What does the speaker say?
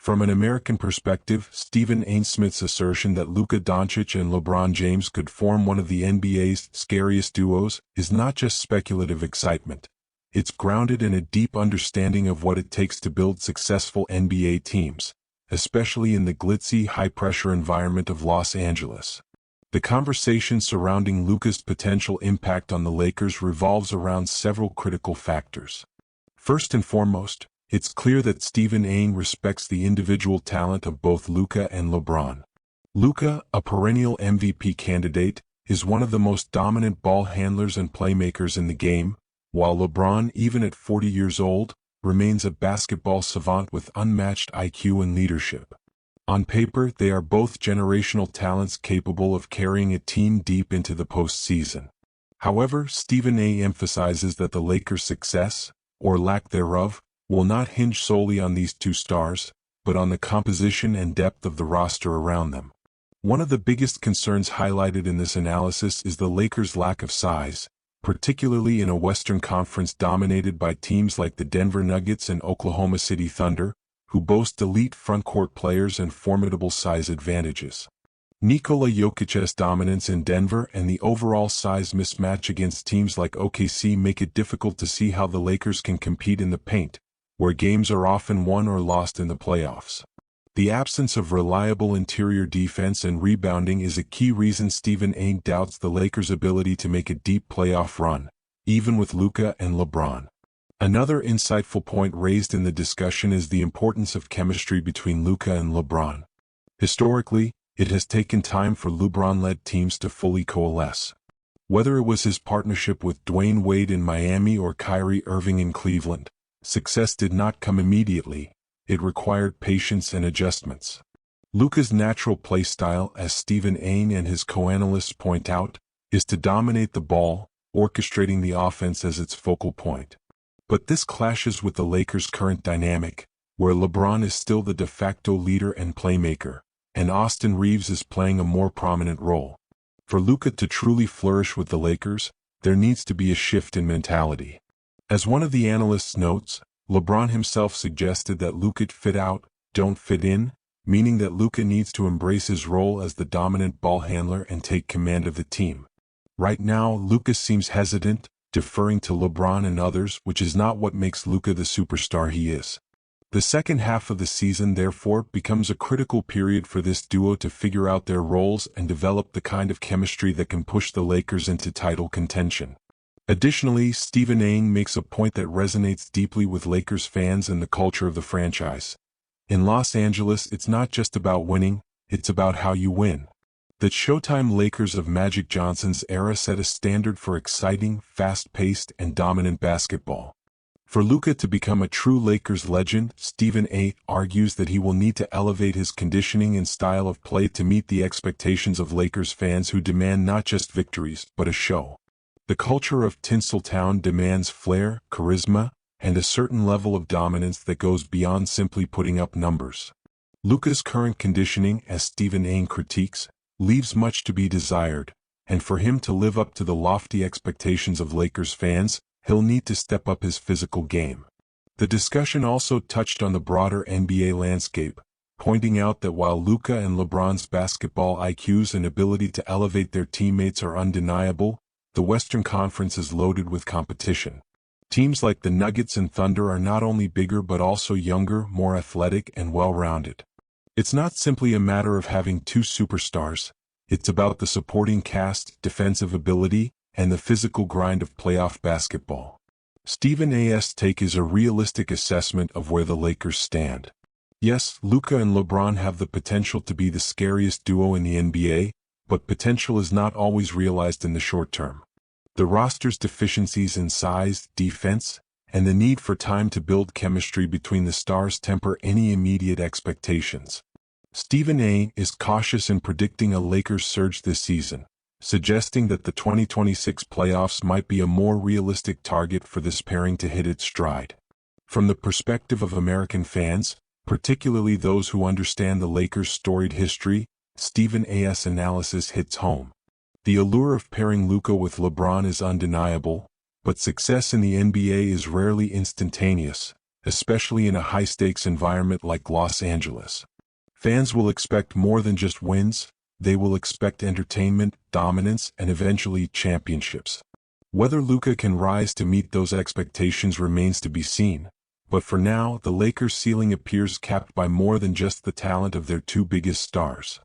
From an American perspective, Stephen A. Smith's assertion that Luka Doncic and LeBron James could form one of the NBA's scariest duos is not just speculative excitement. It's grounded in a deep understanding of what it takes to build successful NBA teams, especially in the glitzy, high-pressure environment of Los Angeles. The conversation surrounding Luka's potential impact on the Lakers revolves around several critical factors. First and foremost, it's clear that Stephen A. respects the individual talent of both Luka and LeBron. Luka, a perennial MVP candidate, is one of the most dominant ball handlers and playmakers in the game, while LeBron, even at 40 years old, remains a basketball savant with unmatched IQ and leadership. On paper, they are both generational talents capable of carrying a team deep into the postseason. However, Stephen A. emphasizes that the Lakers' success, or lack thereof, will not hinge solely on these two stars, but on the composition and depth of the roster around them. One of the biggest concerns highlighted in this analysis is the Lakers' lack of size, particularly in a Western Conference dominated by teams like the Denver Nuggets and Oklahoma City Thunder, who boast elite frontcourt players and formidable size advantages. Nikola Jokic's dominance in Denver and the overall size mismatch against teams like OKC make it difficult to see how the Lakers can compete in the paint, where games are often won or lost in the playoffs. The absence of reliable interior defense and rebounding is a key reason Stephen A. doubts the Lakers' ability to make a deep playoff run, even with Luka and LeBron. Another insightful point raised in the discussion is the importance of chemistry between Luka and LeBron. Historically, it has taken time for LeBron-led teams to fully coalesce. Whether it was his partnership with Dwayne Wade in Miami or Kyrie Irving in Cleveland, success did not come immediately. It required patience and adjustments. Luka's natural play style, as Stephen A. and his co-analysts point out, is to dominate the ball, orchestrating the offense as its focal point. But this clashes with the Lakers' current dynamic, where LeBron is still the de facto leader and playmaker, and Austin Reeves is playing a more prominent role. For Luka to truly flourish with the Lakers, there needs to be a shift in mentality. As one of the analysts notes, LeBron himself suggested that Luka fit out, don't fit in, meaning that Luka needs to embrace his role as the dominant ball handler and take command of the team. Right now, Luka seems hesitant, deferring to LeBron and others, which is not what makes Luka the superstar he is. The second half of the season, therefore, becomes a critical period for this duo to figure out their roles and develop the kind of chemistry that can push the Lakers into title contention. Additionally, Stephen A. makes a point that resonates deeply with Lakers fans and the culture of the franchise. In Los Angeles, it's not just about winning, it's about how you win. The Showtime Lakers of Magic Johnson's era set a standard for exciting, fast-paced, and dominant basketball. For Luka to become a true Lakers legend, Stephen A. argues that he will need to elevate his conditioning and style of play to meet the expectations of Lakers fans who demand not just victories, but a show. The culture of Tinseltown demands flair, charisma, and a certain level of dominance that goes beyond simply putting up numbers. Luka's current conditioning, as Stephen A. critiques, leaves much to be desired, and for him to live up to the lofty expectations of Lakers fans, he'll need to step up his physical game. The discussion also touched on the broader NBA landscape, pointing out that while Luka and LeBron's basketball IQs and ability to elevate their teammates are undeniable, the Western Conference is loaded with competition. Teams like the Nuggets and Thunder are not only bigger but also younger, more athletic, and well-rounded. It's not simply a matter of having two superstars, it's about the supporting cast, defensive ability, and the physical grind of playoff basketball. Stephen A.'s take is a realistic assessment of where the Lakers stand. Yes, Luka and LeBron have the potential to be the scariest duo in the NBA, but potential is not always realized in the short term. The roster's deficiencies in size, defense, and the need for time to build chemistry between the stars temper any immediate expectations. Stephen A. is cautious in predicting a Lakers surge this season, suggesting that the 2026 playoffs might be a more realistic target for this pairing to hit its stride. From the perspective of American fans, particularly those who understand the Lakers' storied history, Stephen A.'s analysis hits home. The allure of pairing Luka with LeBron is undeniable, but success in the NBA is rarely instantaneous, especially in a high-stakes environment like Los Angeles. Fans will expect more than just wins, they will expect entertainment, dominance, and eventually championships. Whether Luka can rise to meet those expectations remains to be seen, but for now the Lakers' ceiling appears capped by more than just the talent of their two biggest stars.